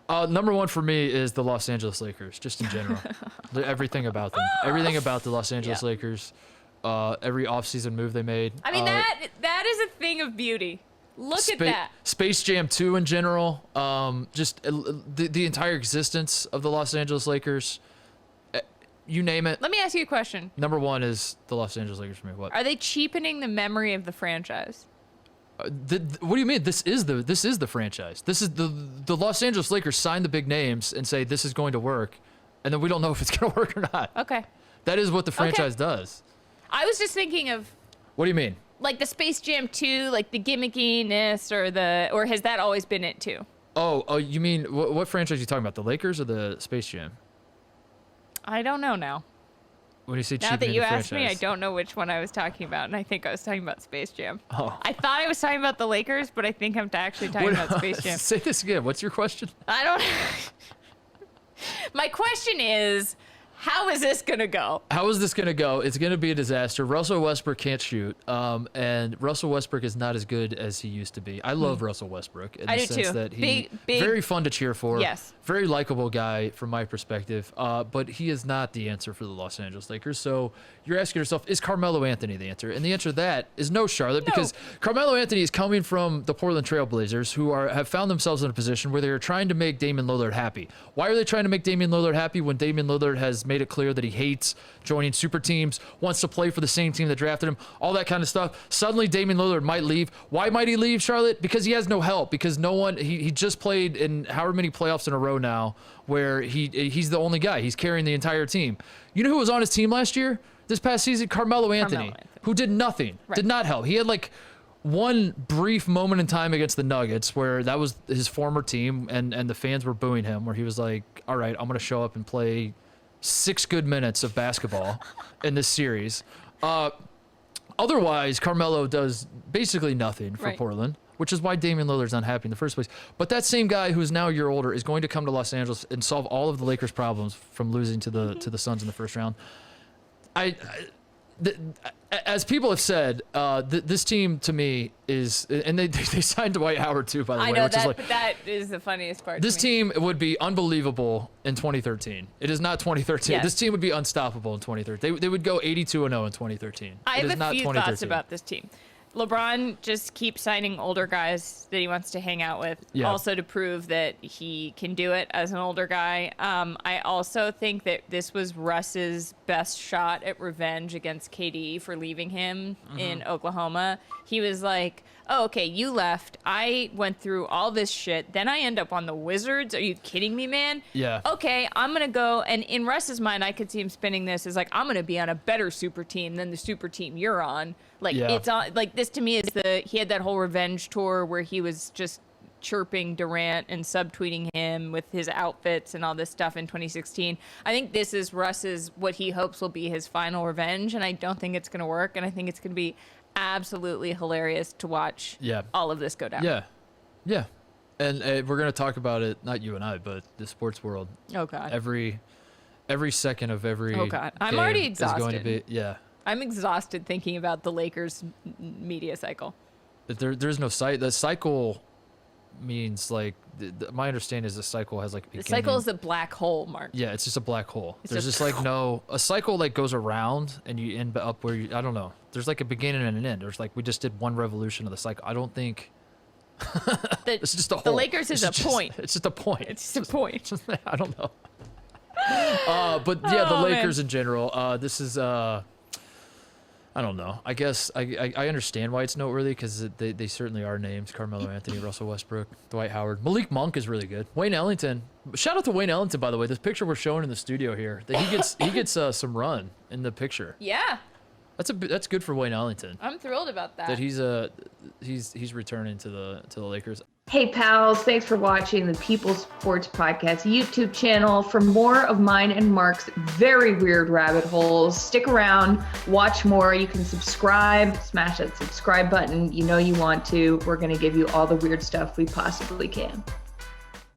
Number one for me is the Los Angeles Lakers, just in general. Everything about them. Everything about the Los Angeles Lakers. Every offseason move they made. I mean, that is a thing of beauty. Look at that. Space Jam 2 in general. Just the entire existence of the Los Angeles Lakers. You name it. Let me ask you a question. Number one is the Los Angeles Lakers for me. What? Are they cheapening the memory of the franchise? What do you mean? This is the franchise. This is the Los Angeles Lakers sign the big names and say this is going to work, and then we don't know if it's going to work or not. Okay. That is what the franchise does. I was just thinking of. What do you mean? Like the Space Jam 2, like the gimmickiness, or has that always been it too? Oh, you mean what franchise are you talking about? The Lakers or the Space Jam? I don't know now. When you say now that you asked me, I franchise. don't know which one I was talking about, and I think I was talking about Space Jam. Oh. I thought I was talking about the Lakers, but I think I'm actually talking about Space Jam. Say this again. What's your question? I don't. My question is, how is this gonna go? How is this going to go? It's going to be a disaster. Russell Westbrook can't shoot, and Russell Westbrook is not as good as he used to be. I love Russell Westbrook in the sense that he very fun to cheer for. Yes. Very likable guy from my perspective, but he is not the answer for the Los Angeles Lakers. So you're asking yourself, is Carmelo Anthony the answer? And the answer to that is no, Charlotte, because Carmelo Anthony is coming from the Portland Trail Blazers, who have found themselves in a position where they are trying to make Damian Lillard happy. Why are they trying to make Damian Lillard happy when Damian Lillard has made it clear that he hates joining super teams, wants to play for the same team that drafted him, all that kind of stuff? Suddenly Damian Lillard might leave. Why might he leave, Charlotte? Because he has no help, because no one, he just played in however many playoffs in a row now where he's the only guy. He's carrying the entire team. You know who was on his team last year? This past season? Carmelo Anthony, who did nothing, did not help. He had like one brief moment in time against the Nuggets where that was his former team and the fans were booing him, where he was like, all right, I'm going to show up and play 6 good minutes of basketball in this series. Otherwise, Carmelo does basically nothing for Portland, which is why Damian Lillard's unhappy in the first place. But that same guy who's now a year older is going to come to Los Angeles and solve all of the Lakers' problems from losing to the Suns in the first round. As people have said, this team to me is, and they signed Dwight Howard too, by the way. I know which that, is like, but that is the funniest part. this team would be unbelievable in 2013. It is not 2013. Yes. This team would be unstoppable in 2013. They would go 82-0 in 2013. I It is have a not few 2013. thoughts about this team. LeBron just keeps signing older guys that he wants to hang out with, also to prove that he can do it as an older guy. I also think that this was Russ's best shot at revenge against KD for leaving him in Oklahoma. He was like, oh, okay, you left. I went through all this shit. Then I end up on the Wizards. Are you kidding me, man? Yeah. Okay, I'm going to go. And in Russ's mind, I could see him spinning this as like, I'm going to be on a better super team than the super team you're on. Like, it's on, like, this to me is he had that whole revenge tour where he was just chirping Durant and subtweeting him with his outfits and all this stuff in 2016. I think this is Russ's, what he hopes will be his final revenge, and I don't think it's going to work, and I think it's going to be absolutely hilarious to watch all of this go down. Yeah. And we're going to talk about it, not you and I, but the sports world. Oh, God. Every second of every I'm already exhausted. is going to be, I'm exhausted thinking about the Lakers media cycle. There's no cycle. The cycle means like my understanding is the cycle has like a beginning. The cycle is a black hole, Mark. Yeah, it's just a black hole. It's There's just like a cycle like goes around and you end up where I don't know. There's like a beginning and an end. There's like we just did one revolution of the cycle. I don't think it's just a hole. The Lakers is a point. It's just a point. It's just a point. I don't know. But yeah, the Lakers in general. This is I don't know. I guess I understand why it's noteworthy because they certainly are names. Carmelo Anthony, Russell Westbrook, Dwight Howard. Malik Monk is really good. Wayne Ellington. Shout out to Wayne Ellington, by the way. This picture we're showing in the studio here, that he gets some run in the picture. Yeah. That's good for Wayne Ellington. I'm thrilled about that. That he's returning to the Lakers. Hey pals, thanks for watching the People Sports Podcast YouTube channel. For more of mine and Mark's very weird rabbit holes, stick around, watch more. You can subscribe, smash that subscribe button. You know you want to. We're going to give you all the weird stuff we possibly can.